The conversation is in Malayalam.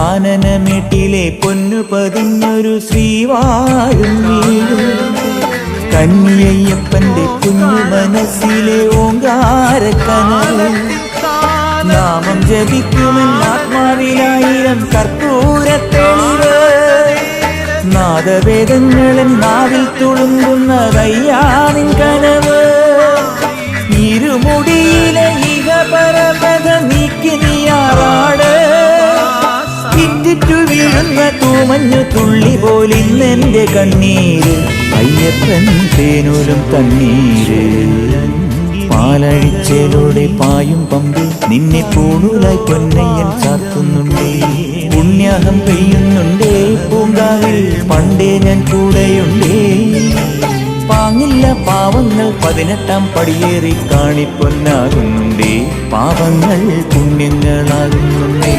കാനനമേട്ടിലെ പൊന്നു പതിഞ്ഞൊരു ശ്രീവാഴും വീട് കന്നിയയ്യപ്പന്റെ കുഞ്ഞു മനസ്സിലെ ഓങ്കാരക്കനവ് നാമം ജപിക്കുമെന്ന് ആത്മാവിലായിരം കർപ്പൂരത്തെളിവ് നാദവേദങ്ങളും നാവിൽ തുളുമ്പുന്നതയ്യാനിൻ കനവ് ഇരുമുടിയിലെ ഇഹപരപഥ നീക്കി നീയാറാട് ഇറ്റിറ്റു വീഴുന്ന തൂമഞ്ഞു തുള്ളി പോലിന്നെന്റെ കണ്ണീര് അയ്യപ്പൻ തേനൂലും തണ്ണീര് പാലഴിച്ചേലോടെ പായും പമ്പ് നിന്നെ പൂണൂലായി പൊന്നയ്യൻ ചാർത്തുന്നുണ്ടേ പുണ്യാഹം പെയ്യുന്നുണ്ടേ പൂങ്കാവിൽ പണ്ടേ ഞാൻ കൂടെയുണ്ടേ പാങ്ങില്ല പാവങ്ങൾ 18-ാം പടിയേറി കാണിപ്പൊന്നാകുന്നുണ്ടേ പാപങ്ങൾ പുണ്യങ്ങളാകുന്നുണ്ടേ